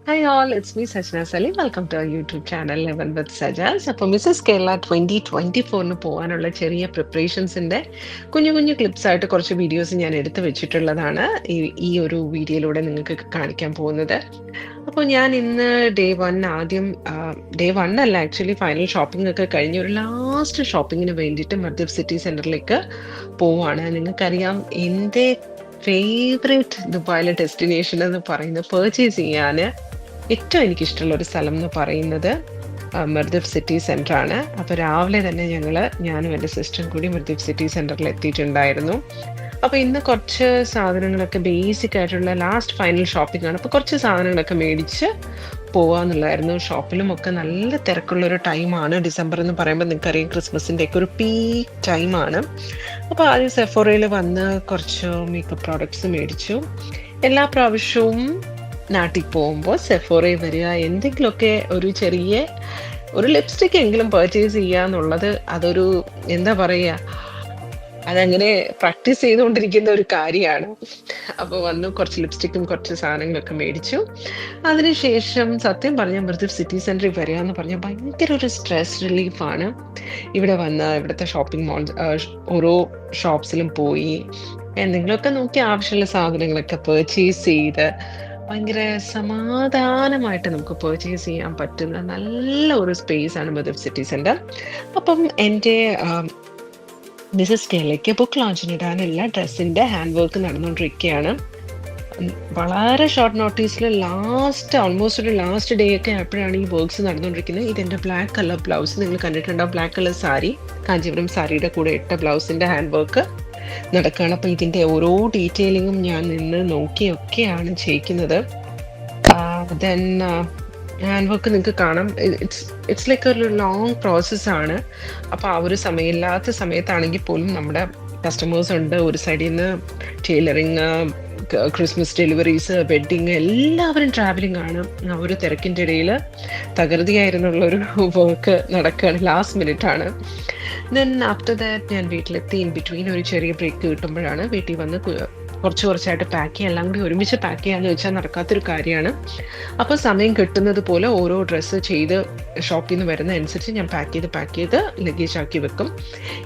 Hi all, it's me Sajna Salim. Welcome to our YouTube channel Level with Sajas. അപ്പോൾ Mrs Kerala 2024 പോകാനുള്ള ചെറിയ പ്രിപ്പറേഷൻസിൻ്റെ കുഞ്ഞു കുഞ്ഞു ക്ലിപ്സ് ആയിട്ട് കുറച്ച് വീഡിയോസ് ഞാൻ എടുത്തു വെച്ചിട്ടുള്ളതാണ് ഈ ഒരു വീഡിയോയിലൂടെ നിങ്ങൾക്ക് കാണിക്കാൻ പോകുന്നത്. അപ്പോൾ ഞാൻ ഇന്ന് ഡേ വൺ അല്ല ആക്ച്വലി ഫൈനൽ ഷോപ്പിംഗ് ഒക്കെ കഴിഞ്ഞ് ഒരു ലാസ്റ്റ് ഷോപ്പിങ്ങിന് വേണ്ടിയിട്ട് മധ്യ സിറ്റി സെൻറ്ററിലേക്ക് പോവാണ്. നിങ്ങൾക്കറിയാം എൻ്റെ ഫേവറേറ്റ് ദുബായിലെ ഡെസ്റ്റിനേഷൻ എന്ന് പറയുന്നത് പർച്ചേസ് ചെയ്യാൻ ഏറ്റവും എനിക്കിഷ്ടമുള്ള ഒരു സ്ഥലം എന്ന് പറയുന്നത് മിർദിഫ് സിറ്റി സെൻറ്റർ ആണ്. അപ്പോൾ രാവിലെ തന്നെ ഞാനും എൻ്റെ സിസ്റ്ററും കൂടി മിർദിഫ് സിറ്റി സെൻറ്ററിൽ എത്തിയിട്ടുണ്ടായിരുന്നു. അപ്പോൾ ഇന്ന് കുറച്ച് സാധനങ്ങളൊക്കെ ബേസിക് ആയിട്ടുള്ള ലാസ്റ്റ് ഫൈനൽ ഷോപ്പിംഗ് ആണ്. അപ്പോൾ കുറച്ച് സാധനങ്ങളൊക്കെ മേടിച്ച് പോവാന്നുള്ളതായിരുന്നു. ഷോപ്പിലും ഒക്കെ നല്ല തിരക്കുള്ളൊരു ടൈമാണ്. ഡിസംബർ എന്ന് പറയുമ്പോൾ നിങ്ങൾക്കറിയാം ക്രിസ്മസിൻ്റെ ഒക്കെ ഒരു പീക്ക് ടൈമാണ്. അപ്പോൾ ആദ്യം സെഫോറയിൽ വന്ന് കുറച്ച് മേക്കപ്പ് പ്രോഡക്ട്സ് മേടിച്ചു. എല്ലാ പ്രാവശ്യവും നാട്ടിൽ പോകുമ്പോൾ സെഫോറയിൽ വരിക, എന്തെങ്കിലുമൊക്കെ ഒരു ലിപ്സ്റ്റിക് എങ്കിലും പർച്ചേസ് ചെയ്യുക എന്നുള്ളത് അതൊരു എന്താ പറയുക, അതങ്ങനെ പ്രാക്ടീസ് ചെയ്തുകൊണ്ടിരിക്കുന്ന ഒരു കാര്യമാണ്. അപ്പോൾ വന്നു കുറച്ച് ലിപ്സ്റ്റിക്കും കുറച്ച് സാധനങ്ങളൊക്കെ മേടിച്ചു. അതിനുശേഷം സത്യം പറഞ്ഞാൽ മിർദിഫ് സിറ്റി സെൻറ്ററിൽ വരിക എന്ന് പറഞ്ഞാൽ ഭയങ്കര ഒരു സ്ട്രെസ് റിലീഫാണ്. ഇവിടെ വന്ന് ഇവിടുത്തെ ഷോപ്പിംഗ് മോൾ ഓരോ ഷോപ്സിലും പോയി എന്തെങ്കിലുമൊക്കെ നോക്കി ആവശ്യമുള്ള സാധനങ്ങളൊക്കെ പർച്ചേസ് ചെയ്ത് ഭയങ്കര സമാധാനമായിട്ട് നമുക്ക് പർച്ചേസ് ചെയ്യാൻ പറ്റുന്ന നല്ല ഒരു സ്പേസ് ആണ് മിർദിഫ് സിറ്റി സെൻറ്റർ. അപ്പം എൻ്റെ മിസ്സസ് കേരളയ്ക്ക് ബുക്ക് ലോഞ്ചിനിടാനുള്ള ഡ്രസ്സിൻ്റെ ഹാൻഡ് വർക്ക് നടന്നുകൊണ്ടിരിക്കുകയാണ്. വളരെ ഷോർട്ട് നോട്ടീസിൽ ഓൾമോസ്റ്റ് ഒരു ലാസ്റ്റ് ഡേ ഒക്കെ ആയപ്പോഴാണ് ഈ വർക്ക്സ് നടന്നുകൊണ്ടിരിക്കുന്നത്. ഇതെൻ്റെ ബ്ലാക്ക് കളർ ബ്ലൗസ് നിങ്ങൾ കണ്ടിട്ടുണ്ടാവും. ബ്ലാക്ക് കളർ സാരി, കാഞ്ചീപുരം സാരിയുടെ കൂടെ ഇട്ട ബ്ലൗസിൻ്റെ ഹാൻഡ് വർക്ക് നടക്കുകയാണ്. അപ്പോൾ ഇതിൻ്റെ ഓരോ ഡീറ്റെയിലിങ്ങും ഞാൻ നിന്ന് നോക്കിയൊക്കെയാണ് ചെയ്യിക്കുന്നത്. ദെൻ ഹാൻഡ് വർക്ക് നിങ്ങൾക്ക് കാണാം. ഇറ്റ്സ് ലൈക്ക് ഒരു ലോങ് പ്രോസസ്സാണ്. അപ്പോൾ ആ ഒരു സമയമില്ലാത്ത സമയത്താണെങ്കിൽ പോലും നമ്മുടെ കസ്റ്റമേഴ്സ് ഉണ്ട്. ഒരു സൈഡിൽ നിന്ന് ടൈലറിങ്, ക്രിസ്മസ് ഡെലിവറീസ്, വെഡ്ഡിങ്, എല്ലാവരും ട്രാവലിംഗ് ആണ്. ആ ഒരു തിരക്കിൻ്റെ ഇടയിൽ തകൃതിയായിരുന്നുള്ളൊരു വർക്ക് നടക്കുകയാണ്. ലാസ്റ്റ് മിനിറ്റ് ആണ്. ദെൻ ആഫ്റ്റർ ദാറ്റ് ഞാൻ വീട്ടിലെത്തി. ഇൻ ബിറ്റ്വീൻ ഒരു ചെറിയ ബ്രേക്ക് കിട്ടുമ്പോഴാണ് വീട്ടിൽ വന്ന് കുറച്ചായിട്ട് പാക്ക് ചെയ്യുക. എല്ലാം കൂടി ഒരുമിച്ച് പാക്ക് ചെയ്യാന്ന് വെച്ചാൽ നടക്കാത്തൊരു കാര്യമാണ്. അപ്പോൾ സമയം കിട്ടുന്നത് പോലെ ഓരോ ഡ്രസ്സ് ചെയ്ത് ഷോപ്പിൽ നിന്ന് വരുന്ന അനുസരിച്ച് ഞാൻ പാക്ക് ചെയ്ത് ലഗേജ് ആക്കി വെക്കും.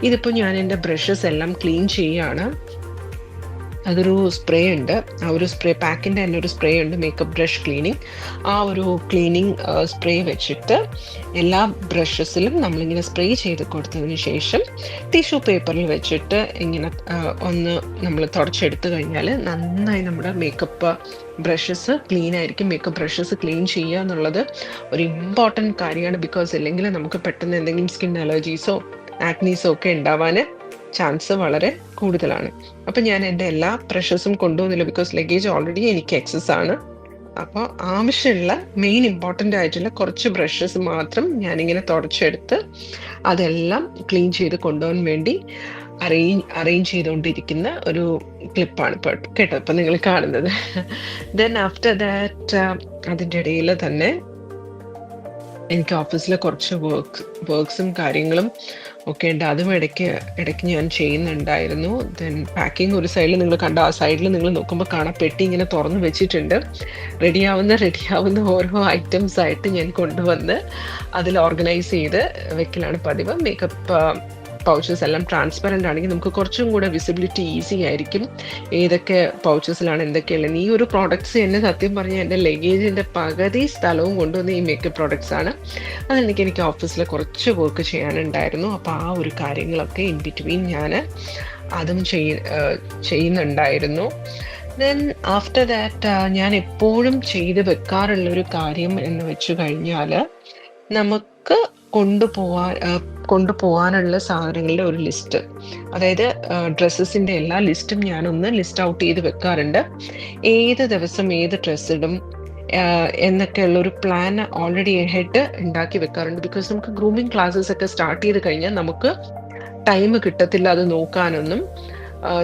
ഇതിപ്പോൾ ഞാൻ എൻ്റെ ബ്രഷസ് എല്ലാം ക്ലീൻ ചെയ്യുകയാണ്. അതൊരു സ്പ്രേ ഉണ്ട്. ആ ഒരു സ്പ്രേ പാക്കിൻ്റെ തന്നെ ഒരു സ്പ്രേ ഉണ്ട്, മേക്കപ്പ് ബ്രഷ് ക്ലീനിങ്. ആ ഒരു ക്ലീനിങ് സ്പ്രേ വെച്ചിട്ട് എല്ലാ ബ്രഷസിലും നമ്മളിങ്ങനെ സ്പ്രേ ചെയ്ത് കൊടുത്തതിന് ശേഷം ടിഷ്യൂ പേപ്പറിൽ വെച്ചിട്ട് ഇങ്ങനെ ഒന്ന് നമ്മൾ തുടച്ചെടുത്ത് കഴിഞ്ഞാൽ നന്നായി നമ്മുടെ മേക്കപ്പ് ബ്രഷസ് ക്ലീൻ ആയിരിക്കും. മേക്കപ്പ് ബ്രഷസ് ക്ലീൻ ചെയ്യുക എന്നുള്ളത് ഒരു ഇമ്പോർട്ടൻറ്റ് കാര്യമാണ്. ബിക്കോസ് അല്ലെങ്കിൽ നമുക്ക് പെട്ടെന്ന് എന്തെങ്കിലും സ്കിൻ അലർജീസോ ആക്നീസോ ഒക്കെ ഉണ്ടാവാൻ ചാൻസ് വളരെ കൂടുതലാണ്. അപ്പം ഞാൻ എൻ്റെ എല്ലാ ബ്രഷസും കൊണ്ടുപോകുന്നില്ല, ബിക്കോസ് ലഗേജ് ഓൾറെഡി എനിക്ക് എക്സസ് ആണ്. അപ്പോൾ ആവശ്യമുള്ള മെയിൻ ഇമ്പോർട്ടൻ്റ് ആയിട്ടുള്ള കുറച്ച് ബ്രഷസ് മാത്രം ഞാനിങ്ങനെ തുടച്ചെടുത്ത് അതെല്ലാം ക്ലീൻ ചെയ്ത് കൊണ്ടുപോകാൻ വേണ്ടി അറേഞ്ച് ചെയ്തുകൊണ്ടിരിക്കുന്ന ഒരു ക്ലിപ്പാണ് ഇപ്പോൾ കേട്ടോ ഇപ്പം നിങ്ങൾ കാണുന്നത്. ദെൻ ആഫ്റ്റർ ദാറ്റ് അതിൻ്റെ ഇടയിൽ തന്നെ എനിക്ക് ഓഫീസിലെ കുറച്ച് വർക്ക്സും കാര്യങ്ങളും ഒക്കെ ഉണ്ട്. അതും ഇടയ്ക്ക് ഞാൻ ചെയ്യുന്നുണ്ടായിരുന്നു. ദെൻ പാക്കിംഗ് ഒരു സൈഡിൽ നിങ്ങൾ കണ്ട, ആ സൈഡിൽ നിങ്ങൾ നോക്കുമ്പോൾ കാണാം പെട്ടി ഇങ്ങനെ തുറന്ന് വെച്ചിട്ടുണ്ട്. റെഡിയാവുന്ന ഓരോ ഐറ്റംസ് ആയിട്ട് ഞാൻ കൊണ്ടുവന്ന് അതിൽ ഓർഗനൈസ് ചെയ്ത് വെക്കലാണ് പതിവ്. മേക്കപ്പ് പൗച്ചസ് എല്ലാം ട്രാൻസ്പെറൻ്റ് ആണെങ്കിൽ നമുക്ക് കുറച്ചും കൂടെ വിസിബിലിറ്റി ഈസി ആയിരിക്കും ഏതൊക്കെ പൗച്ചസിലാണ് എന്തൊക്കെയുള്ളത്. ഈ ഒരു പ്രോഡക്ട്സ് തന്നെ സത്യം പറഞ്ഞാൽ എൻ്റെ ലഗേജിൻ്റെ പകുതി സ്ഥലവും കൊണ്ടുവന്ന് ഈ മേക്കപ്പ് പ്രോഡക്ട്സ് ആണ്. അതെനിക്ക് ഓഫീസിൽ കുറച്ച് വർക്ക് ചെയ്യാനുണ്ടായിരുന്നു. അപ്പോൾ ആ ഒരു കാര്യങ്ങളൊക്കെ ഇൻ ബിറ്റ്വീൻ ഞാൻ അതും ചെയ്യുന്നുണ്ടായിരുന്നു. ദെൻ ആഫ്റ്റർ ദാറ്റ് ഞാൻ എപ്പോഴും ചെയ്ത് വെക്കാറുള്ളൊരു കാര്യം എന്ന് വെച്ച് കഴിഞ്ഞാൽ നമുക്ക് കൊണ്ടുപോകാനുള്ള സാധനങ്ങളുടെ ഒരു ലിസ്റ്റ്, അതായത് ഡ്രസ്സസിൻ്റെ എല്ലാ ലിസ്റ്റും ഞാനൊന്ന് ലിസ്റ്റ് ഔട്ട് ചെയ്ത് വെക്കാറുണ്ട്. ഏത് ദിവസം ഏത് ഡ്രസ്സ് ഇടും എന്നൊക്കെയുള്ള ഒരു പ്ലാൻ ഓൾറെഡി ഹെഡ് ഉണ്ടാക്കി വെക്കാറുണ്ട്. ബിക്കോസ് നമുക്ക് ഗ്രൂമിങ് ക്ലാസ്സസ് ഒക്കെ സ്റ്റാർട്ട് ചെയ്ത് കഴിഞ്ഞാൽ നമുക്ക് ടൈം കിട്ടത്തില്ല അത് നോക്കാനൊന്നും.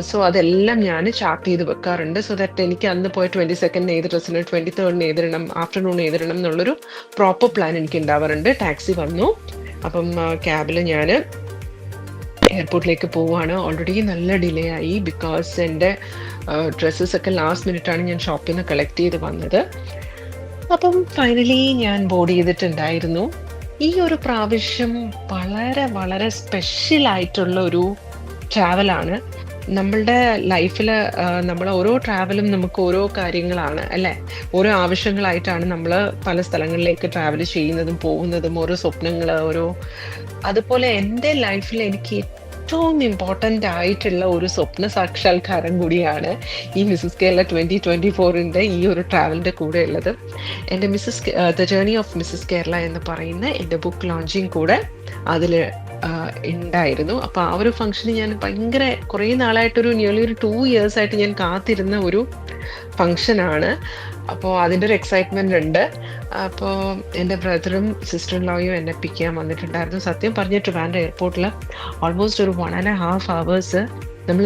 സോ അതെല്ലാം ഞാൻ ചാർട്ട് ചെയ്ത് വെക്കാറുണ്ട്. സോ ദാറ്റ് എനിക്ക് അന്ന് പോയ 22 ഏത് ഡ്രസ്സിന്, 23 ഏതിടണം, ആഫ്റ്റർനൂൺ ഏതിടണം എന്നുള്ളൊരു പ്രോപ്പർ പ്ലാൻ എനിക്ക് ഉണ്ടാവാറുണ്ട്. ടാക്സി വന്നു. അപ്പം ക്യാബിൽ ഞാൻ എയർപോർട്ടിലേക്ക് പോവുകയാണ്. ഓൾറെഡി നല്ല ഡിലേ ആയി, ബിക്കോസ് എൻ്റെ ഡ്രസ്സസ് ഒക്കെ ലാസ്റ്റ് മിനിറ്റാണ് ഞാൻ ഷോപ്പിൽ നിന്ന് കളക്ട് ചെയ്ത് വന്നത്. അപ്പം ഫൈനലി ഞാൻ ബോർഡ് ചെയ്തിട്ടുണ്ടായിരുന്നു. ഈ ഒരു പ്രാവശ്യം വളരെ വളരെ സ്പെഷ്യൽ ആയിട്ടുള്ള ഒരു ട്രാവലാണ്. നമ്മളുടെ ലൈഫില് നമ്മളെ ഓരോ ട്രാവലും നമുക്ക് ഓരോ കാര്യങ്ങളാണ് അല്ലേ? ഓരോ ആവശ്യങ്ങളായിട്ടാണ് നമ്മള് പല സ്ഥലങ്ങളിലേക്ക് ട്രാവൽ ചെയ്യുന്നതും പോകുന്നതും, ഓരോ സ്വപ്നങ്ങള്, അതുപോലെ എൻ്റെ ലൈഫിൽ എനിക്ക് ഏറ്റവും ഇമ്പോർട്ടൻ്റ് ആയിട്ടുള്ള ഒരു സ്വപ്ന സാക്ഷാത്കാരം കൂടിയാണ് ഈ മിസസ് കേരള 2024ൻ്റെ ഈ ഒരു ട്രാവലിൻ്റെ കൂടെ ഉള്ളത്. എൻ്റെ the journey of Mrs Kerala എന്ന് പറയുന്ന എൻ്റെ ബുക്ക് ലോഞ്ചിങ് കൂടെ അതിൽ ഉണ്ടായിരുന്നു. അപ്പോൾ ആ ഒരു ഫംഗ്ഷന് ഞാൻ ഭയങ്കര കുറേ നാളായിട്ടൊരു നിയർലി ഒരു 2 years ആയിട്ട് ഞാൻ കാത്തിരുന്ന ഒരു ഫംഗ്ഷനാണ്. അപ്പോൾ അതിൻ്റെ ഒരു എക്സൈറ്റ്മെൻ്റ് ഉണ്ട്. അപ്പോൾ എൻ്റെ ബ്രദറും സിസ്റ്റർ ഇൻ ലോയും എന്നെ പിക്ക് ചെയ്യാൻ വന്നിട്ടുണ്ടായിരുന്നു. സത്യം പറഞ്ഞ ട്രിവാൻഡ്രം എയർപോർട്ടിൽ ഓൾമോസ്റ്റ് ഒരു 1.5 hours നമ്മൾ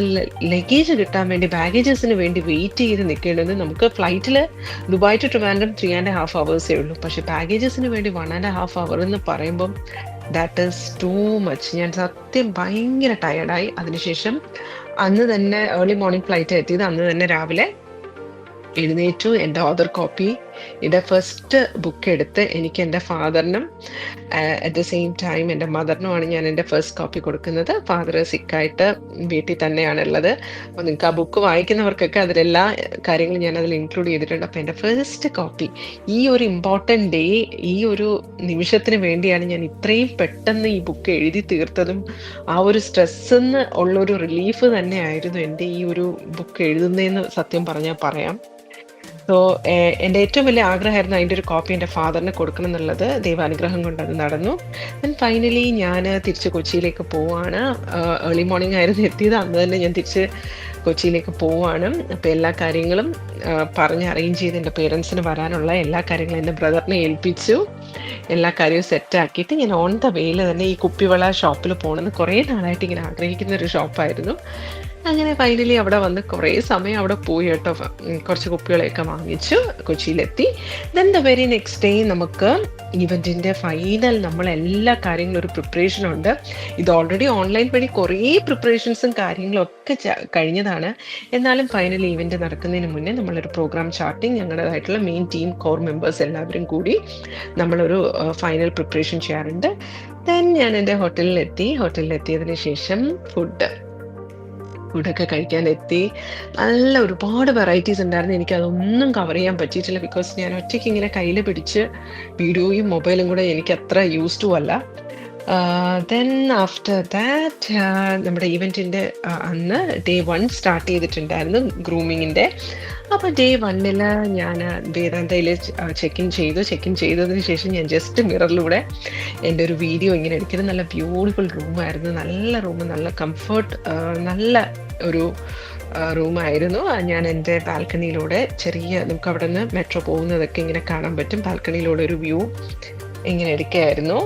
ലഗേജ് കിട്ടാൻ വേണ്ടി, ബാഗേജസിന് വേണ്ടി വെയിറ്റ് ചെയ്ത് നിൽക്കേണ്ടത്. നമുക്ക് ഫ്ലൈറ്റിൽ ദുബായ് ടു ട്രിവാൻഡ്രം 3.5 hours ഉള്ളൂ. പക്ഷെ ബാഗേജസിന് വേണ്ടി 1.5 hour എന്ന് പറയുമ്പം ദാറ്റ് ഈസ് ടു മച്ച്. ഞാൻ സത്യം ഭയങ്കര ടയർഡായി. അതിനുശേഷം അന്ന് തന്നെ ഏർലി മോർണിംഗ് ഫ്ലൈറ്റ് എത്തിയത്. അന്ന് തന്നെ രാവിലെ എഴുന്നേറ്റു. എൻ്റെ ഓതർ കോപ്പി, എൻ്റെ ഫസ്റ്റ് ബുക്ക് എടുത്ത് എനിക്ക് എൻ്റെ ഫാദറിനും അറ്റ് ദ സെയിം ടൈം എൻ്റെ മദറിനുമാണ് ഞാൻ എൻ്റെ ഫസ്റ്റ് കോപ്പി കൊടുക്കുന്നത്. ഫാദർ സിക്കായിട്ട് വീട്ടിൽ തന്നെയാണുള്ളത്. അപ്പോൾ നിങ്ങൾക്ക് ആ ബുക്ക് വായിക്കുന്നവർക്കൊക്കെ അതിലെല്ലാ കാര്യങ്ങളും ഞാൻ അതിൽ ഇൻക്ലൂഡ് ചെയ്തിട്ടുണ്ട്. അപ്പോൾ എൻ്റെ ഫസ്റ്റ് കോപ്പി, ഈ ഒരു ഇമ്പോർട്ടൻ്റ് ഡേ, ഈ ഒരു നിമിഷത്തിന് വേണ്ടിയാണ് ഞാൻ ഇത്രയും പെട്ടെന്ന് ഈ ബുക്ക് എഴുതി തീർത്തതും. ആ ഒരു സ്ട്രെസ്സെന്ന് ഉള്ളൊരു റിലീഫ് തന്നെയായിരുന്നു എൻ്റെ ഈ ഒരു ബുക്ക് എഴുതുന്നതെന്ന് സത്യം പറഞ്ഞാൽ പറയാം. സോ എൻ്റെ ഏറ്റവും വലിയ ആഗ്രഹമായിരുന്നു അതിൻ്റെ ഒരു കോപ്പി എൻ്റെ ഫാദറിന് കൊടുക്കണം എന്നുള്ളത്. ദൈവാനുഗ്രഹം കൊണ്ട് അത് നടന്നു. ദെൻ ഫൈനലി ഞാൻ തിരിച്ച് കൊച്ചിയിലേക്ക് പോവാണ്. ഏർലി മോർണിംഗ് ആയിരുന്നു എത്തിയത്. അന്ന് തന്നെ ഞാൻ തിരിച്ച് കൊച്ചിയിലേക്ക് പോവാണ്. അപ്പോൾ എല്ലാ കാര്യങ്ങളും പറഞ്ഞ് അറേഞ്ച് ചെയ്ത് എൻ്റെ പേരൻസിന് വരാനുള്ള എല്ലാ കാര്യങ്ങളും എൻ്റെ ബ്രദറിനെ ഏൽപ്പിച്ചു. എല്ലാ കാര്യവും സെറ്റാക്കിയിട്ട് ഞാൻ ഓൺ ദ വേയിൽ തന്നെ ഈ കുപ്പിവള ഷോപ്പിൽ പോകണമെന്ന് കുറേ നാളായിട്ട് ഇങ്ങനെ ആഗ്രഹിക്കുന്ന ഒരു ഷോപ്പായിരുന്നു. അങ്ങനെ ഫൈനലി അവിടെ വന്ന് കുറേ സമയം അവിടെ പോയി കേട്ടോ. കുറച്ച് കുപ്പികളെയൊക്കെ വാങ്ങിച്ചു, കൊച്ചിയിലെത്തി. Then the very next day നമുക്ക് ഇവൻറ്റിൻ്റെ ഫൈനൽ നമ്മളെല്ലാ കാര്യങ്ങളും ഒരു പ്രിപ്പറേഷൻ ഉണ്ട്. ഇത് ഓൾറെഡി ഓൺലൈൻ വഴി കുറേ പ്രിപ്പറേഷൻസും കാര്യങ്ങളും ഒക്കെ കഴിഞ്ഞതാണ്. എന്നാലും ഫൈനൽ ഇവൻറ്റ് നടക്കുന്നതിന് മുന്നേ നമ്മളൊരു പ്രോഗ്രാം ചാർട്ടിങ്, ഞങ്ങളുടേതായിട്ടുള്ള മെയിൻ ടീം കോർ മെമ്പേഴ്സ് എല്ലാവരും കൂടി നമ്മളൊരു ഫൈനൽ പ്രിപ്പറേഷൻ ചെയ്യാറുണ്ട്. ദെൻ ഞാൻ എൻ്റെ ഹോട്ടലിലെത്തിയതിന് ശേഷം ഫുഡൊക്കെ കഴിക്കാനെത്തി. നല്ല ഒരുപാട് വെറൈറ്റീസ് ഉണ്ടായിരുന്നു. എനിക്കതൊന്നും കവർ ചെയ്യാൻ പറ്റിയിട്ടില്ല. ബിക്കോസ് ഞാൻ ഒറ്റയ്ക്ക് ഇങ്ങനെ കയ്യിൽ പിടിച്ച് വീഡിയോയും മൊബൈലും കൂടെ എനിക്ക് അത്ര യൂസ് ടു അല്ല. ദെൻ ആഫ്റ്റർ ദാറ്റ് നമ്മുടെ ഇവൻറ്റിൻ്റെ അന്ന് ഡേ 1 സ്റ്റാർട്ട് ചെയ്തിട്ടുണ്ടായിരുന്നു ഗ്രൂമിങ്ങിൻ്റെ. അപ്പോൾ ഡേ 1 ഞാൻ വേദാന്തയിൽ ചെക്ക് ഇൻ ചെയ്തതിന് ശേഷം ഞാൻ ജസ്റ്റ് മിററിലൂടെ എൻ്റെ ഒരു വീഡിയോ ഇങ്ങനെ എടുക്കുന്നത്. നല്ല ബ്യൂട്ടിഫുൾ റൂമായിരുന്നു, നല്ല റൂം, നല്ല കംഫർട്ട്, നല്ല ഒരു റൂമായിരുന്നു. ഞാൻ എൻ്റെ ബാൽക്കണിയിലൂടെ നമുക്ക് അവിടെ നിന്ന് മെട്രോ പോകുന്നതൊക്കെ ഇങ്ങനെ കാണാൻ പറ്റും. ബാൽക്കണിയിലൂടെ ഒരു വ്യൂ ഇങ്ങനെ എടുക്കുകയായിരുന്നു.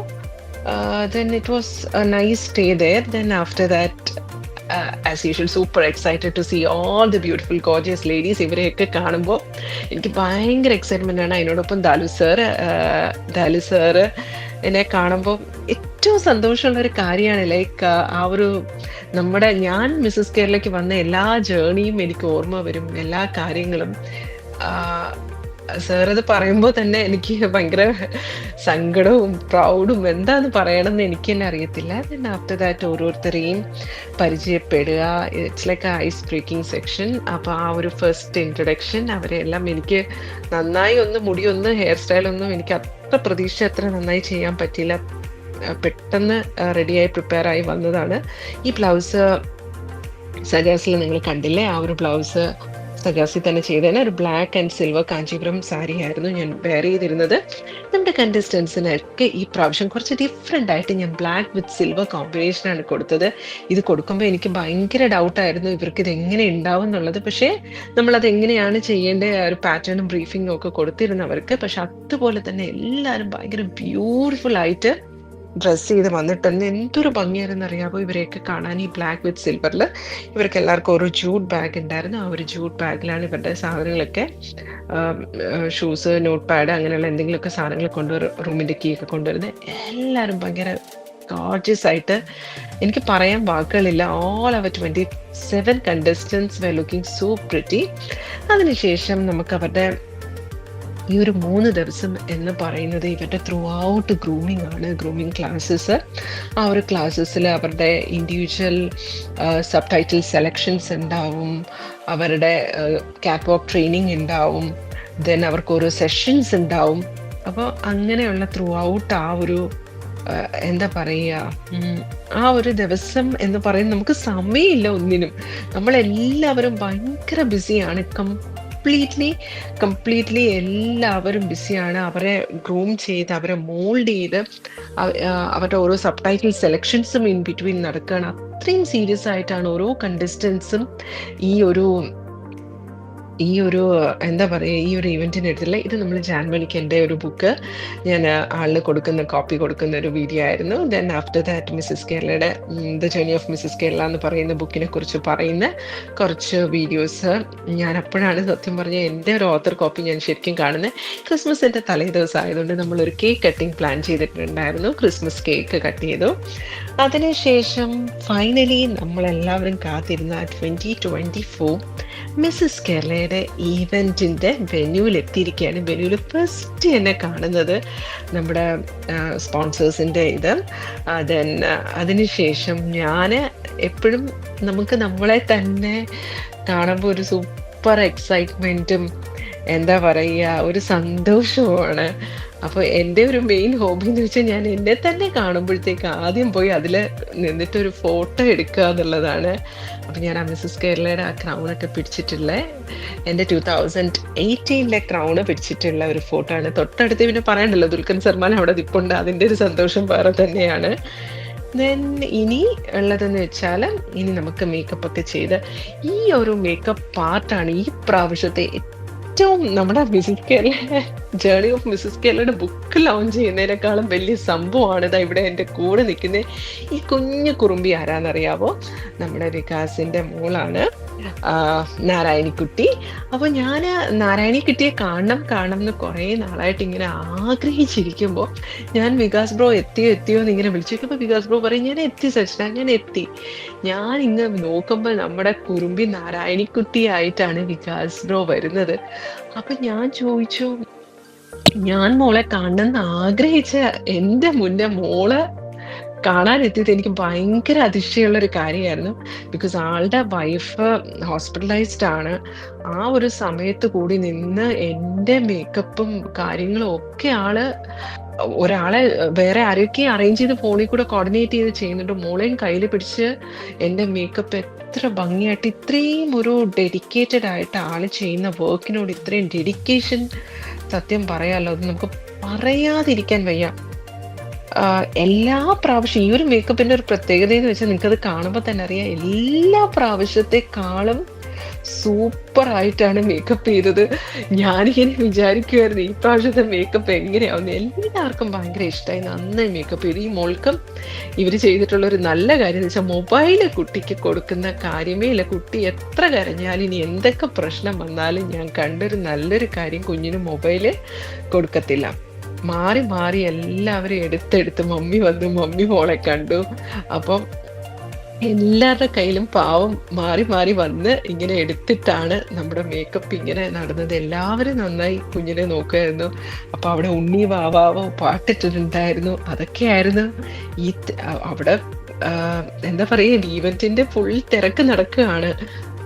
Then it was a nice stay there. Then after that, as usual, super excited to see all the beautiful gorgeous ladies. ഇവരെയൊക്കെ കാണുമ്പോൾ എനിക്ക് ഭയങ്കര എക്സൈറ്റ്മെൻ്റ് ആണ്. അതിനോടൊപ്പം ദാലു സാറ് എന്നെ കാണുമ്പോൾ ഏറ്റവും സന്തോഷമുള്ളൊരു കാര്യമാണ്. ലൈക്ക് ആ ഒരു ഞാൻ മിസസ് കേരളയ്ക്ക് വന്ന എല്ലാ ജേർണിയും എനിക്ക് ഓർമ്മ വരും, എല്ലാ കാര്യങ്ങളും. സാറത് പറയുമ്പോൾ തന്നെ എനിക്ക് ഭയങ്കര സങ്കടവും പ്രൗഡും എന്താന്ന് പറയണമെന്ന് എനിക്ക് തന്നെ അറിയത്തില്ല. ദെൻ ആഫ്റ്റർ ദാറ്റ് ഓരോരുത്തരെയും പരിചയപ്പെടുക. It's like ice breaking section. അപ്പോൾ ആ ഒരു ഫസ്റ്റ് ഇൻട്രൊഡക്ഷൻ, അവരെല്ലാം എനിക്ക് നന്നായി മുടിയൊന്നും ഹെയർ സ്റ്റൈലൊന്നും എനിക്ക് അത്ര നന്നായി ചെയ്യാൻ പറ്റിയില്ല. പെട്ടെന്ന് റെഡിയായി പ്രിപ്പയർ ആയി വന്നതാണ്. ഈ ബ്ലൗസ് സജാസിൽ നിങ്ങൾ കണ്ടില്ലേ, ആ ഒരു ബ്ലൗസ് സജാസി തന്നെ ചെയ്തതിന് ഒരു black and silver Kanchipuram sari ആയിരുന്നു ഞാൻ വെയർ ചെയ്തിരുന്നത്. നമ്മുടെ കണ്ടസ്റ്റൻസിനൊക്കെ ഈ പ്രാവശ്യം കുറച്ച് ഡിഫറെൻ്റ് ആയിട്ട് ഞാൻ ബ്ലാക്ക് വിത്ത് സിൽവർ കോമ്പിനേഷനാണ് കൊടുത്തത്. ഇത് കൊടുക്കുമ്പോൾ എനിക്ക് ഭയങ്കര ഡൗട്ടായിരുന്നു ഇവർക്ക് ഇത് എങ്ങനെ ഉണ്ടാവും എന്നുള്ളത്. പക്ഷേ നമ്മളത് എങ്ങനെയാണ് ചെയ്യേണ്ട ഒരു പാറ്റേണും ബ്രീഫിങ്ങും ഒക്കെ കൊടുത്തിരുന്നവർക്ക്. പക്ഷെ അതുപോലെ തന്നെ എല്ലാവരും ഭയങ്കര ബ്യൂട്ടിഫുൾ ആയിട്ട് ഡ്രസ്സ് ചെയ്ത് വന്നിട്ടുണ്ട്. എന്തൊരു ഭംഗിയായിരുന്നു അറിയാമോ ഇവരെയൊക്കെ കാണാൻ. ഈ ബ്ലാക്ക് വിത്ത് സിൽവറിൽ ഇവർക്ക് എല്ലാവർക്കും ഒരു ജൂട്ട് ബാഗ് ഉണ്ടായിരുന്നു. ആ ഒരു ജൂട്ട് ബാഗിലാണ് ഇവരുടെ സാധനങ്ങളൊക്കെ, ഷൂസ്, നോട്ട് പാഡ്, അങ്ങനെയുള്ള എന്തെങ്കിലുമൊക്കെ സാധനങ്ങൾ റൂമിൻ്റെ കീ ഒക്കെ കൊണ്ടുവരുന്നത്. എല്ലാവരും ഭയങ്കര ഗോർജിയസ് ആയിട്ട്, എനിക്ക് പറയാൻ വാക്കുകളില്ല. All our 27 contestants were looking so pretty. അതിനുശേഷം നമുക്ക് അവരുടെ ഈ ഒരു 3 ദിവസം എന്ന് പറയുന്നത് ഇവരുടെ ത്രൂ ഔട്ട് ഗ്രൂമിംഗ് ആണ്, ഗ്രൂമിംഗ് ക്ലാസ്സസ്. ആ ഒരു ക്ലാസ്സസിൽ അവരുടെ ഇൻഡിവിജ്വൽ സബ് ടൈറ്റിൽ സെലക്ഷൻസ് ഉണ്ടാവും, അവരുടെ ക്യാറ്റ് വാക്ക് ട്രെയിനിങ് ഉണ്ടാവും, ദെൻ അവർക്ക് ഓരോ സെഷൻസ് ഉണ്ടാവും. അപ്പോൾ അങ്ങനെയുള്ള ത്രൂ ഔട്ട് ആ ഒരു എന്താ പറയുക, ആ ഒരു ദിവസം എന്ന് പറയുന്നത് നമുക്ക് സമയമില്ല ഒന്നിനും. നമ്മളെല്ലാവരും ഭയങ്കര ബിസിയാണ്, കംപ്ലീറ്റ്ലി എല്ലാവരും ബിസിയാണ്. അവരെ ഗ്രൂം ചെയ്ത് അവരെ മോൾഡ് ചെയ്ത് അവരുടെ ഓരോ സബ് ടൈറ്റിൽ സെലക്ഷൻസും ഇൻ ബിറ്റ്വീൻ നടക്കുകയാണ്. അത്രയും സീരിയസ് ആയിട്ടാണ് ഓരോ കണ്ടസ്റ്റൻസും ഈ ഒരു എന്താ പറയുക ഈ ഒരു ഇവൻറ്റിന് എടുത്തില്ല. ഇത് നമ്മൾ ജാൻമണിക്ക് എൻ്റെ ഒരു ബുക്ക് ഞാൻ ആളിന് കോപ്പി കൊടുക്കുന്ന ഒരു വീഡിയോ ആയിരുന്നു. ദെൻ ആഫ്റ്റർ ദാറ്റ് മിസ്സസ് കേരളയുടെ the journey of Mrs Kerala എന്ന് പറയുന്ന ബുക്കിനെ കുറിച്ച് പറയുന്ന കുറച്ച് വീഡിയോസ് ഞാൻ അപ്പോഴാണ് സത്യം പറഞ്ഞാൽ എൻ്റെ ഒരു ഓത്തർ കോപ്പി ഞാൻ ശരിക്കും കാണുന്നത്. ക്രിസ്മസിൻ്റെ തലേ ദിവസം ആയതുകൊണ്ട് നമ്മളൊരു കേക്ക് കട്ടിങ് പ്ലാൻ ചെയ്തിട്ടുണ്ടായിരുന്നു. ക്രിസ്മസ് കേക്ക് കട്ട് ചെയ്തു. അതിനുശേഷം ഫൈനലി നമ്മളെല്ലാവരും കാത്തിരുന്ന 2024 മിസ്സസ് കേരളയുടെ ഈവൻറ്റിൻ്റെ വെന്യൂവിൽ എത്തിയിരിക്കുകയാണ്. വെന്യൂവിൽ ഫസ്റ്റ് എന്നെ കാണുന്നത് നമ്മുടെ സ്പോൺസേഴ്സിൻ്റെ ഇത്. ദെൻ അതിനുശേഷം ഞാൻ എപ്പോഴും നമുക്ക് നമ്മളെ തന്നെ കാണുമ്പോൾ ഒരു സൂപ്പർ എക്സൈറ്റ്മെൻറ്റും എന്താ പറയുക ഒരു സന്തോഷവുമാണ്. അപ്പോൾ എൻ്റെ ഒരു മെയിൻ ഹോബി എന്ന് വെച്ചാൽ ഞാൻ എന്നെ തന്നെ കാണുമ്പോഴത്തേക്ക് ആദ്യം പോയി അതിൽ നിന്നിട്ടൊരു ഫോട്ടോ എടുക്കുക എന്നുള്ളതാണ്. അപ്പോൾ ഞാൻ ആ മിസ്സസ് കേരളയുടെ ആ ക്രൗണൊക്കെ പിടിച്ചിട്ടുള്ള എൻ്റെ 2018 ക്രൗണ് പിടിച്ചിട്ടുള്ള ഒരു ഫോട്ടോ ആണ്. തൊട്ടടുത്ത് പിന്നെ പറയണ്ടല്ലോ, ദുൽഖർ സൽമാൻ അവിടെ നിൽപ്പുണ്ട്. അതിൻ്റെ ഒരു സന്തോഷം വേറെ തന്നെയാണ്. ദെൻ ഇനി ഉള്ളതെന്ന് വെച്ചാൽ ഇനി നമുക്ക് മേക്കപ്പ് ഒക്കെ ചെയ്ത് ഈ ഒരു മേക്കപ്പ് പാർട്ടാണ് ഈ പ്രാവശ്യത്തെ ഏറ്റവും നമ്മുടെ Mrs Kerala journey of Mrs കേരളയുടെ ബുക്ക് ലോഞ്ച് ചെയ്യുന്നതിനേക്കാളും വലിയ സംഭവമാണ്. ഇതാ ഇവിടെ എൻ്റെ കൂടെ നിൽക്കുന്ന ഈ കുഞ്ഞു കുറുമ്പി ആരാന്നറിയാവോ? നമ്മുടെ വികാസിൻ്റെ മോളാണ് നാരായണിക്കുട്ടി. അപ്പോൾ ഞാൻ നാരായണിക്കുട്ടിയെ കാണണം എന്ന് കുറേ നാളായിട്ട് ഇങ്ങനെ ആഗ്രഹിച്ചിരിക്കുമ്പോൾ ഞാൻ വികാസ് ബ്രോ എത്തിയോ എന്ന് ഇങ്ങനെ വിളിച്ചു നോക്കുമ്പോൾ വികാസ് ബ്രോ പറയും ഞാൻ എത്തി സച്ചിന, ഞാൻ എത്തി. ഞാൻ ഇങ്ങനെ നോക്കുമ്പോൾ നമ്മുടെ കുറുമ്പി നാരായണിക്കുട്ടി ആയിട്ടാണ് വികാസ് ബ്രോ വരുന്നത്. അപ്പൊ ഞാൻ ചോദിച്ചു, ഞാൻ മോളെ കാണണമെന്ന് ആഗ്രഹിച്ച എൻ്റെ മുന്നേ മോളെ കാണാനെത്തിയത് എനിക്ക് ഭയങ്കര അതിശയമുള്ള ഒരു കാര്യമായിരുന്നു. ബിക്കോസ് ആളുടെ വൈഫ് ഹോസ്പിറ്റലൈസ്ഡ് ആണ്. ആ ഒരു സമയത്ത് കൂടി നിന്ന് എൻ്റെ മേക്കപ്പും കാര്യങ്ങളും ഒക്കെ ഒരാളെ വേറെ ആരൊക്കെ അറേഞ്ച് ചെയ്ത് ഫോണിൽ കൂടെ കോർഡിനേറ്റ് ചെയ്ത് ചെയ്യുന്നുണ്ട്. മോളെയും കയ്യിൽ പിടിച്ച് എൻ്റെ മേക്കപ്പ് എത്ര ഭംഗിയായിട്ട് ഇത്രയും ഒരു ഡെഡിക്കേറ്റഡ് ആയിട്ട് ആള് ചെയ്യുന്ന വർക്കിനോട് ഇത്രയും ഡെഡിക്കേഷൻ സത്യം പറയാമല്ലോ, അത് നമുക്ക് പറയാതിരിക്കാൻ വയ്യ. എല്ലാ പ്രാവശ്യം ഈ ഒരു മേക്കപ്പിന്റെ ഒരു പ്രത്യേകത എന്ന് വെച്ചാൽ നിങ്ങൾക്കത് കാണുമ്പോൾ തന്നെ അറിയാം, എല്ലാ പ്രാവശ്യത്തെക്കാളും സൂപ്പർ ആയിട്ടാണ് മേക്കപ്പ് ചെയ്തത്. ഞാനിങ്ങനെ വിചാരിക്കുമായിരുന്നു ഈ പ്രാവശ്യത്തെ മേക്കപ്പ് എങ്ങനെയാവുന്നു. എല്ലാവർക്കും ഭയങ്കര ഇഷ്ടമായി, നന്നായി മേക്കപ്പ് ചെയ്തു. ഈ മോൾക്കും ഇവർ ചെയ്തിട്ടുള്ള ഒരു നല്ല കാര്യം എന്ന് വെച്ചാൽ മൊബൈല് കുട്ടിക്ക് കൊടുക്കുന്ന കാര്യമേ ഇല്ല. കുട്ടി എത്ര കരഞ്ഞാലും ഇനി എന്തൊക്കെ പ്രശ്നം വന്നാലും ഞാൻ കണ്ടൊരു നല്ലൊരു കാര്യം, കുഞ്ഞിന് മൊബൈല് കൊടുക്കത്തില്ല. മാറി എല്ലാവരും എടുത്തെടുത്ത് മമ്മി വന്നു, മമ്മി മോളെ കണ്ടു. അപ്പം എല്ലാവരുടെ കയ്യിലും പാവം മാറി വന്ന് ഇങ്ങനെ എടുത്തിട്ടാണ് നമ്മുടെ മേക്കപ്പ് ഇങ്ങനെ നടന്നത്. എല്ലാവരും നന്നായി കുഞ്ഞിനെ നോക്കുമായിരുന്നു. അപ്പൊ അവിടെ ഉണ്ണി വാവാവോ പാട്ടിട്ടുണ്ടായിരുന്നു. അതൊക്കെയായിരുന്നു ഈ അവിടെ എന്താ പറയുക, ഈവന്റിന്റെ ഫുൾ തിരക്ക് നടക്കുകയാണ്.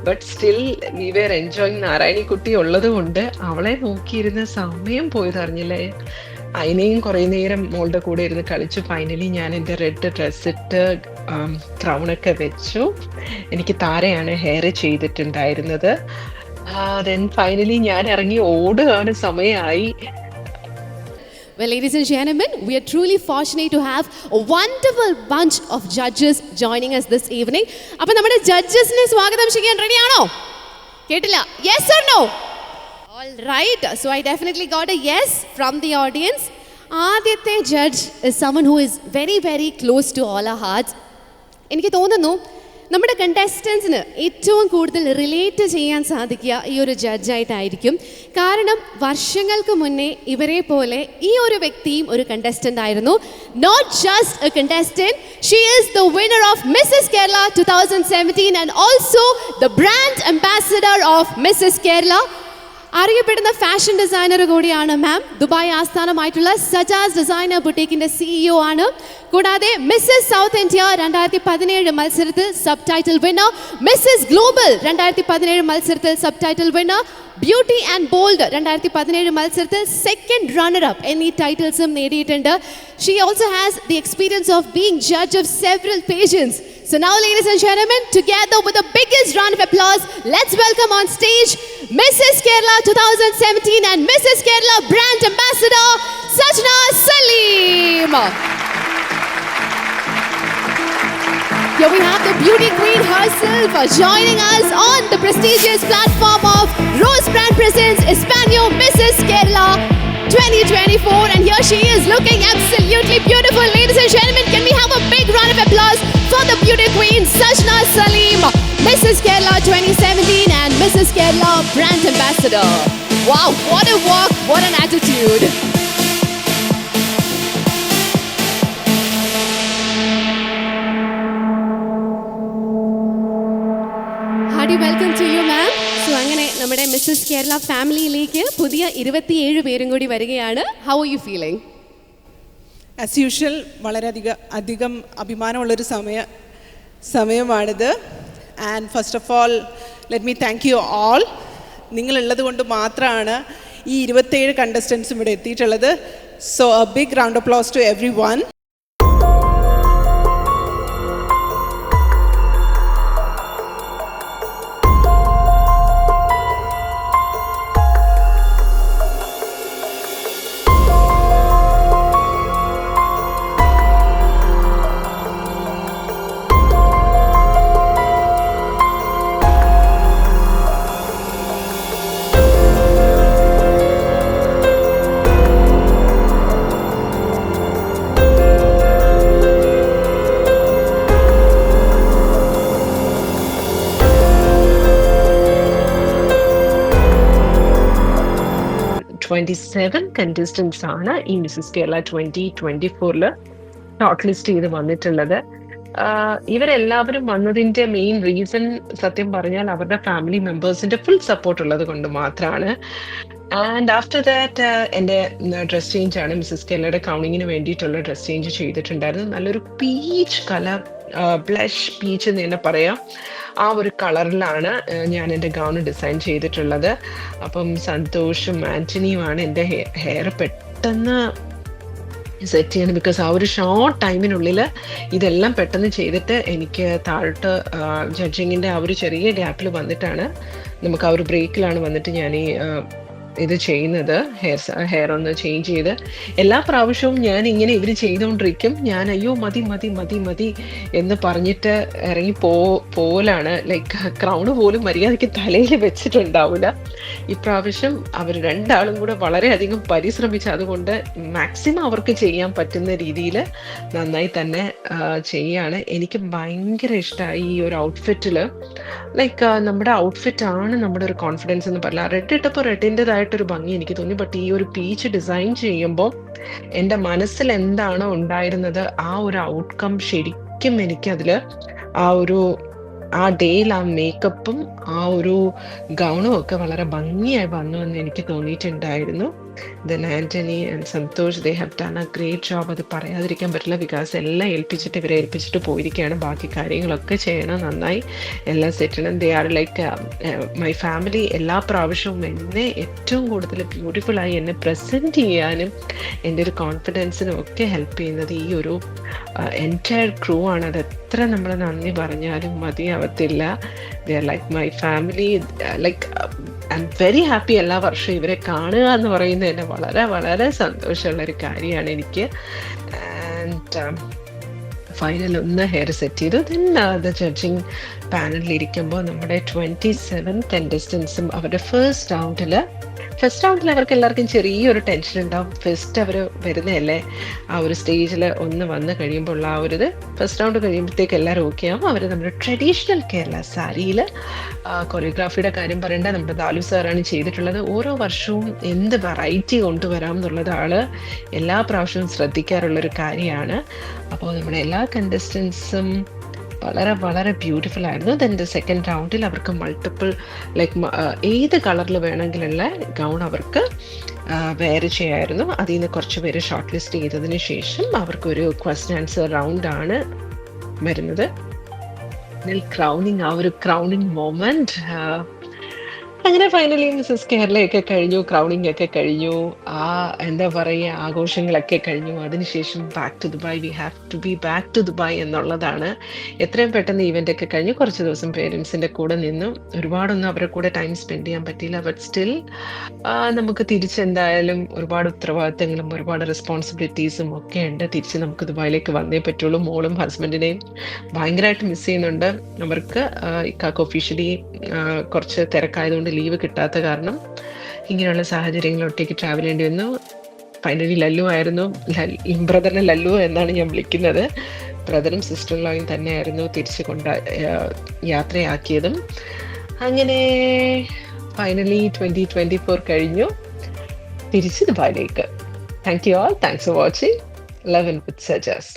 But still we were enjoying. Narayanikutty ഉള്ളത് കൊണ്ട് അവളെ നോക്കിയിരുന്ന സമയം പോയതറിഞ്ഞില്ലേ. അതിനെയും കുറേ നേരം മോളുടെ കൂടെ ഇരുന്ന് കളിച്ചു. ഫൈനലി ഞാൻ എൻ്റെ റെഡ് ഡ്രസ് ഇട്ട് ക്രൗണൊക്കെ വെച്ചു. എനിക്ക് താരയാണ് ഹെയർ ചെയ്തിട്ടുണ്ടായിരുന്നത്. ദെൻ ഫൈനലി ഞാൻ ഇറങ്ങി ഓടുകയാണ്, സമയമായി. Well, ladies and gentlemen, we are truly fortunate to have a wonderful bunch of judges joining us this evening. അപ്പോൾ നമ്മുടെ ജഡ്ജസിനെ സ്വാഗതം ചെയ്യാൻ റെഡിയാണോ? കേട്ടില്ല? Yes or no? All right. So I definitely got a yes from the audience. ആദ്യത്തെ judge is someone who is very, very close to all our hearts. എനിക്ക് തോന്നുന്നു നമ്മുടെ കണ്ടസ്റ്റൻസിന് ഏറ്റവും കൂടുതൽ റിലേറ്റ് ചെയ്യാൻ സാധിക്കുക ഈ ഒരു ജഡ്ജായിട്ടായിരിക്കും. കാരണം വർഷങ്ങൾക്ക് മുന്നേ ഇവരെ പോലെ ഈ ഒരു വ്യക്തിയും ഒരു കണ്ടസ്റ്റൻ്റ് ആയിരുന്നു. Not just a contestant, she is the winner of Mrs Kerala 2017 and also the brand ambassador of Mrs Kerala. അറിയപ്പെടുന്ന ഫാഷൻ ഡിസൈനർ കൂടിയാണ് മാം. ദുബായ് ആസ്ഥാനമായിട്ടുള്ള സജാസ് ഡിസൈനർ ബുട്ടീക്കിന്റെ CEO ആണ്. കൂടാതെ മിസ്സസ് സൗത്ത് ഇന്ത്യ 2017 മത്സരത്തിൽ sub title winner, Mrs global 2017 മത്സരത്തിൽ sub title winner, beauty and bold 2017 മത്സരത്തിൽ second runner up എന്നീ ടൈറ്റിൽസും നേടിയിട്ടുണ്ട്. She also has the experience of being judge of several pageants. So now, ladies and gentlemen, together with the biggest round of applause, let's welcome on stage Mrs. Kerala 2017 and Mrs. Kerala Brand Ambassador Sajna Salim. Here we have the beauty queen herself joining us on the prestigious platform of Rose Brand Presents Espanol Mrs. Kerala 2024, and here she is looking absolutely beautiful. Ladies and gentlemen, can we have a big round of applause for the beauty queen Sajna Salim, Mrs. Kerala 2017 and Mrs. Kerala Brand Ambassador. Wow, what a walk, what an attitude. Hearty welcome to you, ma'am. So അങ്ങനെ നമ്മുടെ Mrs Kerala ഫാമിലിയിലേക്ക് പുതിയ 27 പേരും കൂടി വരികയാണ്. How are you feeling? As usual അധികം അഭിമാനമുള്ളൊരു സമയമാണിത്. And first of all let me thank you all. നിങ്ങളുള്ളത് കൊണ്ട് മാത്രമാണ് ഈ 27 കണ്ടസ്റ്റൻസും ഇവിടെ എത്തിയിട്ടുള്ളത്. So a big round of applause to everyone. Contestants ആണ് ഈ മിസ്സസ് കേരള 2024 ഷോർട്ട് ലിസ്റ്റ് ചെയ്ത് വന്നിട്ടുള്ളത്. ഇവരെല്ലാവരും വന്നതിന്റെ മെയിൻ റീസൺ സത്യം പറഞ്ഞാൽ അവരുടെ ഫാമിലി മെമ്പേഴ്സിന്റെ ഫുൾ സപ്പോർട്ട് ഉള്ളത് കൊണ്ട് മാത്രമാണ്. ആൻഡ് ആഫ്റ്റർ ദാറ്റ് എൻ്റെ ഡ്രസ് ചേഞ്ച് ആണ്. മിസ്സസ് കേരളയുടെ ക്രൗണിങ്ങിന് വേണ്ടിയിട്ടുള്ള ഡ്രസ് ചേഞ്ച് ചെയ്തിട്ടുണ്ടായിരുന്നു. നല്ലൊരു പീച്ച് കളർ, ബ്ലഷ് പീച്ച് എന്ന് തന്നെ പറയാം, ആ ഒരു കളറിലാണ് ഞാൻ എൻ്റെ ഗൗൺ ഡിസൈൻ ചെയ്തിട്ടുള്ളത്. അപ്പം സന്തോഷും ആൻ്റണിയുമാണ് എൻ്റെ ഹെയർ പെട്ടെന്ന് സെറ്റ് ചെയ്യണം. ബിക്കോസ് ആ ഒരു ഷോർട്ട് ടൈമിനുള്ളിൽ ഇതെല്ലാം പെട്ടെന്ന് ചെയ്തിട്ട് എനിക്ക് താഴോട്ട് ജഡ്ജിങ്ങിൻ്റെ ആ ഒരു ചെറിയ ഗ്യാപ്പിൽ വന്നിട്ടാണ്, നമുക്ക് ആ ഒരു ബ്രേക്കിലാണ് വന്നിട്ട് ഞാൻ ഈ ഇത് ചെയ്യുന്നത്. ഹെയർ ഒന്ന് ചേഞ്ച് ചെയ്ത് എല്ലാ പ്രാവശ്യവും ഞാൻ ഇങ്ങനെ ഇവർ ചെയ്തുകൊണ്ടിരിക്കും. ഞാൻ അയ്യോ മതി മതി മതി മതി എന്ന് പറഞ്ഞിട്ട് ഇറങ്ങി പോലാണ്. ലൈക്ക് ക്രൗണ് പോലും മര്യാദയ്ക്ക് തലയിൽ വെച്ചിട്ടുണ്ടാവില്ല. ഇപ്രാവശ്യം അവർ രണ്ടാളും കൂടെ വളരെയധികം പരിശ്രമിച്ചു. അതുകൊണ്ട് മാക്സിമം അവർക്ക് ചെയ്യാൻ പറ്റുന്ന രീതിയിൽ നന്നായി തന്നെ ചെയ്യാണ്. എനിക്ക് ഭയങ്കര ഇഷ്ടമായി ഈ ഒരു ഔട്ട്ഫിറ്റിൽ. ലൈക്ക് നമ്മുടെ ഔട്ട്ഫിറ്റ് ആണ് നമ്മുടെ ഒരു കോൺഫിഡൻസ് എന്ന് പറഞ്ഞാൽ. റെഡ് ഇട്ടപ്പോൾ റെഡിൻ്റെതായിട്ടൊരു ഭംഗി എനിക്ക് തോന്നി. ബട്ട് ഈ ഒരു പീച്ച് ഡിസൈൻ ചെയ്യുമ്പോൾ എൻ്റെ മനസ്സിൽ എന്താണോ ഉണ്ടായിരുന്നത് ആ ഒരു ഔട്ട്കം ശരിക്കും എനിക്കതിൽ ആ ഡേയിൽ ആ മേക്കപ്പും ആ ഒരു ഗൗണും ഒക്കെ വളരെ ഭംഗിയായി വന്നു എന്ന് എനിക്ക് തോന്നിയിട്ടുണ്ടായിരുന്നു. Then Antony and Santhosh, they have done a great job. അത് പറയാതിരിക്കാൻ പറ്റില്ല. ബിക്കോസ് എല്ലാം ഇവരെ ഏൽപ്പിച്ചിട്ട് പോയിരിക്കുകയാണ്. ബാക്കി കാര്യങ്ങളൊക്കെ ചെയ്യണം, നന്നായി എല്ലാം സെറ്റ് ചെയ്യണം. ദേ ആർ ലൈക്ക് മൈ ഫാമിലി. എല്ലാ പ്രാവശ്യവും എന്നെ ഏറ്റവും കൂടുതൽ ബ്യൂട്ടിഫുള്ളായി എന്നെ പ്രസൻറ്റ് ചെയ്യാനും എൻ്റെ ഒരു കോൺഫിഡൻസിനും ഒക്കെ ഹെൽപ്പ് ചെയ്യുന്നത് ഈ ഒരു എൻറ്റയർ ക്രൂ ആണ്. അത് എത്ര നമ്മൾ നന്ദി പറഞ്ഞാലും മതിയാവത്തില്ല. They are like my family. Like I'm very happy. എല്ലാ വർഷവും ഇവരെ കാണുക എന്ന് പറയുന്നത് എന്നെ വളരെ വളരെ സന്തോഷമുള്ളൊരു കാര്യമാണ് എനിക്ക്. ആൻഡ് ഫൈനൽ ഒന്ന് ഹെയർ സെറ്റ് ചെയ്തു. ദെൻ ജഡ്ജിങ് പാനലിൽ ഇരിക്കുമ്പോൾ നമ്മുടെ 27 കണ്ടസ്റ്റൻസും അവരുടെ ഫസ്റ്റ് റൗണ്ടിൽ അവർക്ക് എല്ലാവർക്കും ചെറിയൊരു ടെൻഷൻ ഉണ്ടാവും. ഫസ്റ്റ് അവർ വരുന്നതല്ലേ, ആ ഒരു സ്റ്റേജിൽ ഒന്ന് വന്ന് കഴിയുമ്പോൾ ഉള്ള ആ ഒരു ഇത്. ഫസ്റ്റ് റൗണ്ട് കഴിയുമ്പോഴത്തേക്ക് എല്ലാവരും ഓക്കെ ആവും. അവർ നമ്മുടെ ട്രഡീഷണൽ കേരള സാരിയിൽ കൊറിയോഗ്രാഫിയുടെ കാര്യം പറയേണ്ട നമ്മുടെ ദാലു സാറാണ് ചെയ്തിട്ടുള്ളത്. ഓരോ വർഷവും എന്ത് വെറൈറ്റി കൊണ്ടുവരാം എന്നുള്ളത് ആള് എല്ലാ പ്രാവശ്യവും ശ്രദ്ധിക്കാറുള്ളൊരു കാര്യമാണ്. അപ്പോൾ നമ്മുടെ എല്ലാ കണ്ടസ്റ്റൻസും വളരെ വളരെ ബ്യൂട്ടിഫുൾ ആയിരുന്നു. ദെൻ സെക്കൻഡ് റൗണ്ടിൽ അവർക്ക് മൾട്ടിപ്പിൾ ഏത് കളറിൽ വേണമെങ്കിലുള്ള ഗൗൺ അവർക്ക് വെയർ ചെയ്യായിരുന്നു. അതിൽ നിന്ന് കുറച്ച് പേര് ഷോർട്ട് ലിസ്റ്റ് ചെയ്തതിന് ശേഷം അവർക്കൊരു ക്വസ്റ്റ്യൻ ആൻസർ റൗണ്ടാണ് വരുന്നത്. ക്രൗണിങ്, ആ ഒരു ക്രൗണിങ് മൊമെന്റ്, അങ്ങനെ ഫൈനലി മിസ്സസ് കേരളയൊക്കെ കഴിഞ്ഞു, ക്രൗണിങ് ഒക്കെ കഴിഞ്ഞു, ആ എന്താ പറയുക, ആഘോഷങ്ങളൊക്കെ കഴിഞ്ഞു. അതിനുശേഷം back to Dubai, we have to be back to Dubai എന്നുള്ളതാണ്. എത്രയും പെട്ടെന്ന് ഈവൻ്റ് ഒക്കെ കഴിഞ്ഞു. കുറച്ച് ദിവസം പേരൻസിൻ്റെ കൂടെ നിന്നു. ഒരുപാടൊന്നും അവരുടെ കൂടെ ടൈം സ്പെൻഡ് ചെയ്യാൻ പറ്റിയില്ല. ബട്ട് സ്റ്റിൽ നമുക്ക് തിരിച്ചെന്തായാലും ഒരുപാട് ഉത്തരവാദിത്തങ്ങളും ഒരുപാട് റെസ്പോൺസിബിലിറ്റീസും ഒക്കെ ഉണ്ട്. തിരിച്ച് നമുക്ക് ദുബായിലേക്ക് വന്നേ പറ്റുള്ളൂ. മോളും ഹസ്ബൻഡിനെയും ഭയങ്കരമായിട്ട് മിസ് ചെയ്യുന്നുണ്ട്. അവർക്ക് ഇക്കാക്ക് ഒഫീഷ്യലി കുറച്ച് തിരക്കായതുകൊണ്ട് ലീവ് കിട്ടാത്ത കാരണം ഇങ്ങനെയുള്ള സാഹചര്യങ്ങളൊട്ടേക്ക് ട്രാവൽ ചെയ്യേണ്ടി വന്നു. ഫൈനലി ലല്ലു ആയിരുന്നു, ബ്രദറിനെ ലല്ലു എന്നാണ് ഞാൻ വിളിക്കുന്നത്. ബ്രദറും സിസ്റ്ററിലോയും തന്നെയായിരുന്നു തിരിച്ചു യാത്രയാക്കിയതും. അങ്ങനെ ഫൈനലി 2024 കഴിഞ്ഞു, തിരിച്ച് ദുബായിലേക്ക്. Thank you all. Thanks for watching. Love and with such as.